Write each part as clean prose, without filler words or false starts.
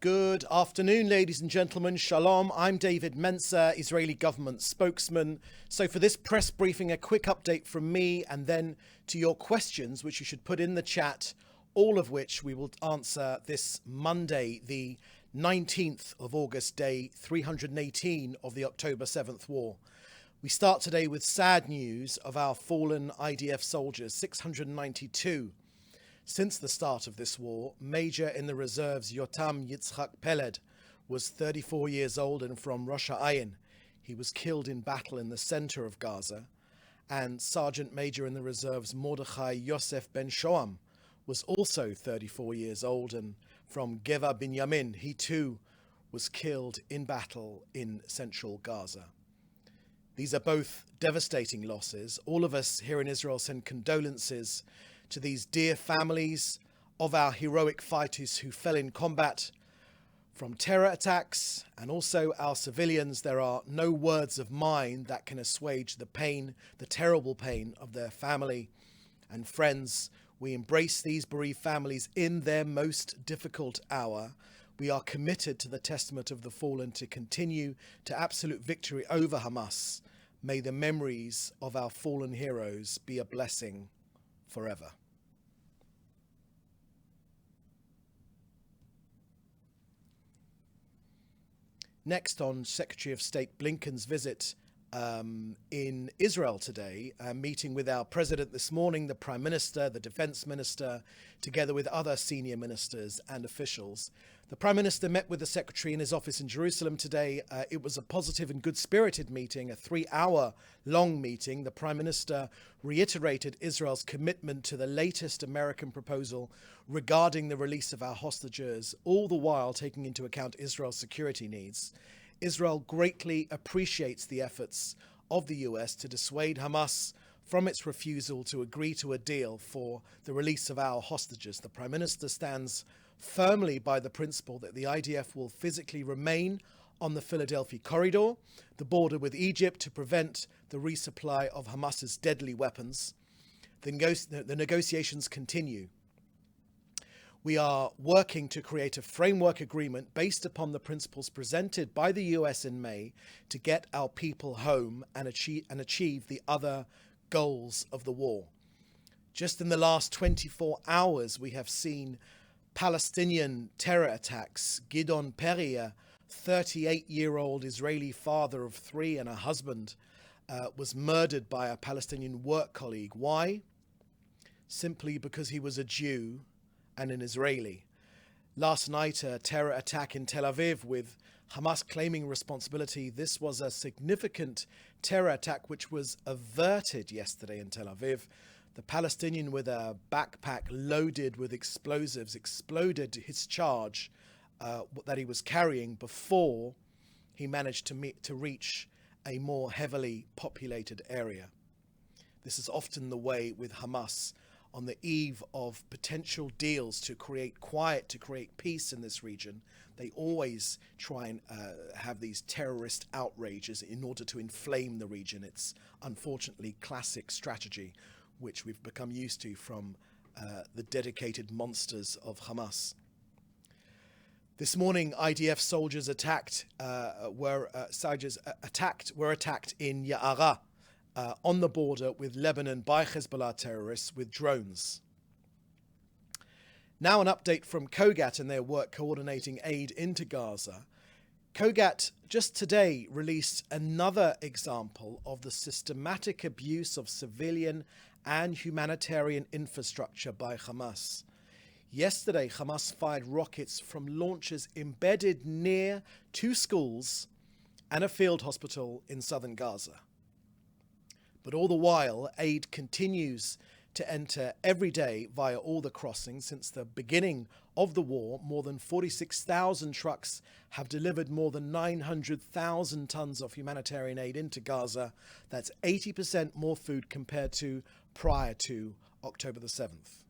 Good afternoon, ladies and gentlemen. Shalom. I'm David Menzer, Israeli government spokesman. So for this press briefing, a quick update from me and then to your questions, which you should put in the chat, all of which we will answer this Monday, the 19th of August, day 318 of the October 7th war. We start today with sad news of our fallen IDF soldiers, 692. Since the start of this war, Major in the reserves Yotam Yitzhak Peled was 34 years old and from Rosh Ayin. He was killed in battle in the center of Gaza. And Sergeant Major in the reserves Mordechai Yosef Ben Shoam was also 34 years old and from Geva Binyamin. He too was killed in battle in central Gaza. These are both devastating losses. All of us here in Israel send condolences to these dear families of our heroic fighters who fell in combat from terror attacks, and also our civilians. There are no words of mine that can assuage the pain, the terrible pain of their family and friends. We embrace these bereaved families in their most difficult hour. We are committed to the testament of the fallen to continue to absolute victory over Hamas. May the memories of our fallen heroes be a blessing forever. Next, on Secretary of State Blinken's visit in Israel today, meeting with our president this morning, the Prime Minister, the Defense Minister, together with other senior ministers and officials. The Prime Minister met with the Secretary in his office in Jerusalem today. It was a positive and good-spirited meeting, a 3-hour-long meeting. The Prime Minister reiterated Israel's commitment to the latest American proposal regarding the release of our hostages, all the while taking into account Israel's security needs. Israel greatly appreciates the efforts of the US to dissuade Hamas from its refusal to agree to a deal for the release of our hostages. The Prime Minister stands firmly by the principle that the IDF will physically remain on the Philadelphia corridor, the border with Egypt, to prevent the resupply of Hamas's deadly weapons. The negotiations continue. We are working to create a framework agreement based upon the principles presented by the US in May to get our people home and achieve the other goals of the war. Just in the last 24 hours, we have seen Palestinian terror attacks. Gidon Peri, a 38-year-old Israeli father of 3 and a husband, was murdered by a Palestinian work colleague. Why? Simply because he was a Jew and an Israeli. Last night, a terror attack in Tel Aviv with Hamas claiming responsibility. This was a significant terror attack which was averted yesterday in Tel Aviv. The Palestinian with a backpack loaded with explosives exploded his charge that he was carrying before he managed to reach a more heavily populated area. This is often the way with Hamas. On the eve of potential deals to create quiet, to create peace in this region, they always try and have these terrorist outrages in order to inflame the region. It's unfortunately classic strategy, which we've become used to from the dedicated monsters of Hamas. This morning, IDF soldiers were attacked in Ya'ara, on the border with Lebanon by Hezbollah terrorists with drones. Now an update from COGAT and their work coordinating aid into Gaza. COGAT just today released another example of the systematic abuse of civilian and humanitarian infrastructure by Hamas. Yesterday, Hamas fired rockets from launchers embedded near 2 schools and a field hospital in southern Gaza. But all the while, aid continues to enter every day via all the crossings. Since the beginning of the war, more than 46,000 trucks have delivered more than 900,000 tons of humanitarian aid into Gaza. That's 80% more food compared to prior to October the 7th.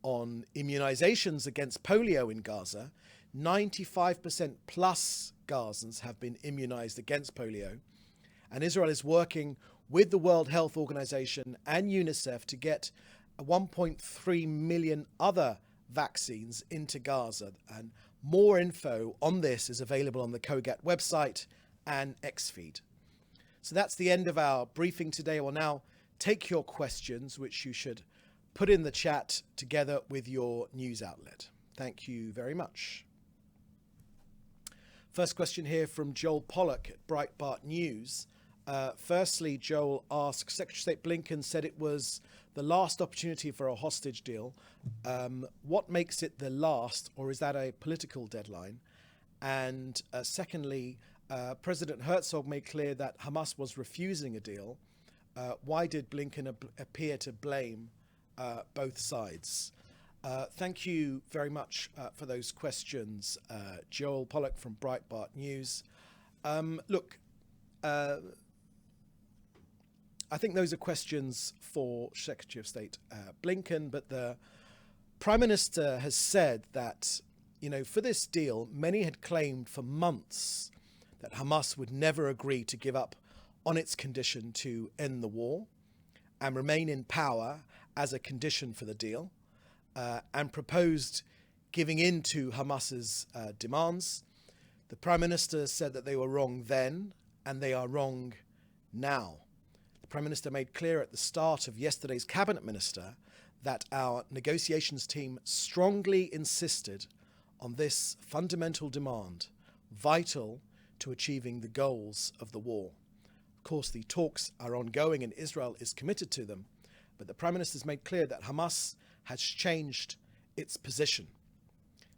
On immunizations against polio in Gaza, 95% plus Gazans have been immunized against polio. And Israel is working with the World Health Organization and UNICEF to get 1.3 million other vaccines into Gaza. And more info on this is available on the COGAT website and XFeed. So that's the end of our briefing today. I will now take your questions, which you should put in the chat together with your news outlet. Thank you very much. First question here from Joel Pollack at Breitbart News. Firstly, Joel asks, Secretary of State Blinken said it was the last opportunity for a hostage deal. What makes it the last, or is that a political deadline? And secondly, President Herzog made clear that Hamas was refusing a deal. Why did Blinken appear to blame both sides? Thank you very much for those questions, Joel Pollack from Breitbart News. Look, I think those are questions for Secretary of State Blinken, but the Prime Minister has said that, for this deal, many had claimed for months that Hamas would never agree to give up on its condition to end the war and remain in power as a condition for the deal, and proposed giving in to Hamas's demands. The Prime Minister said that they were wrong then, and they are wrong now. The Prime Minister made clear at the start of yesterday's Cabinet Minister that our negotiations team strongly insisted on this fundamental demand, vital to achieving the goals of the war. Of course, the talks are ongoing and Israel is committed to them, but the Prime Minister has made clear that Hamas has changed its position.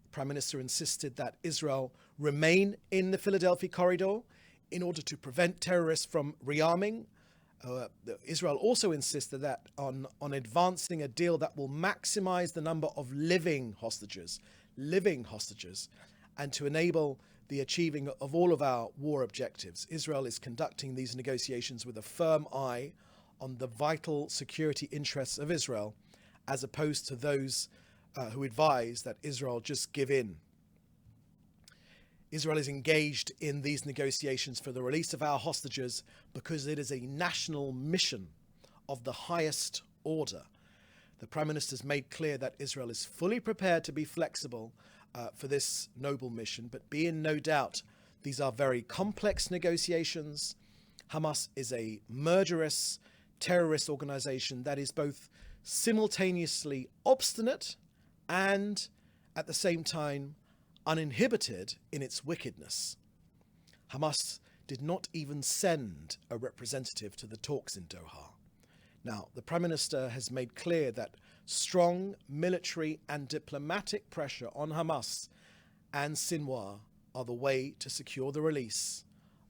The Prime Minister insisted that Israel remain in the Philadelphia corridor in order to prevent terrorists from rearming. Israel also insisted that on advancing a deal that will maximize the number of living hostages, and to enable the achieving of all of our war objectives. Israel is conducting these negotiations with a firm eye on the vital security interests of Israel, as opposed to those who advise that Israel just give in. Israel is engaged in these negotiations for the release of our hostages because it is a national mission of the highest order. The Prime Minister has made clear that Israel is fully prepared to be flexible for this noble mission, but be in no doubt these are very complex negotiations. Hamas is a murderous terrorist organization that is both simultaneously obstinate and at the same time uninhibited in its wickedness. Hamas did not even send a representative to the talks in Doha. Now, the Prime Minister has made clear that strong military and diplomatic pressure on Hamas and Sinwar are the way to secure the release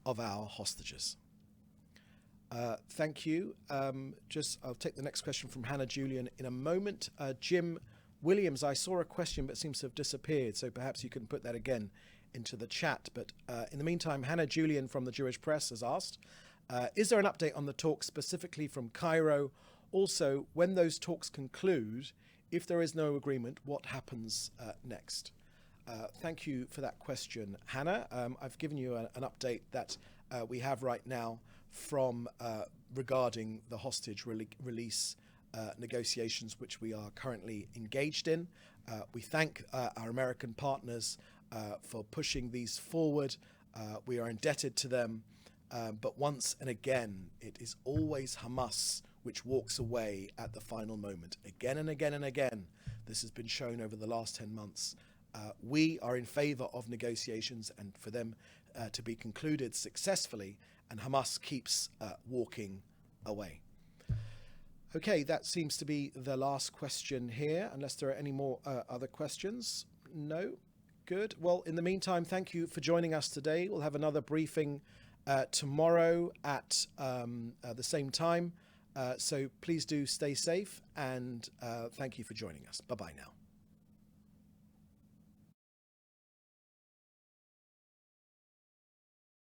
of our hostages. Thank you. I'll take the next question from Hannah Julian in a moment. Jim Williams, I saw a question but seems to have disappeared, so perhaps you can put that again into the chat. But in the meantime, Hannah Julian from the Jewish Press has asked, is there an update on the talks specifically from Cairo? Also, when those talks conclude, if there is no agreement, what happens next? Thank you for that question, Hannah. I've given you an update that we have right now from regarding the hostage release negotiations, which we are currently engaged in. We thank our American partners for pushing these forward. We are indebted to them. But once and again, it is always Hamas which walks away at the final moment. Again and again and again, this has been shown over the last 10 months. We are in favor of negotiations and for them to be concluded successfully, and Hamas keeps walking away. Okay, that seems to be the last question here, unless there are any more other questions. No? Good. Well, in the meantime, thank you for joining us today. We'll have another briefing tomorrow at the same time. So please do stay safe, and thank you for joining us. Bye-bye now.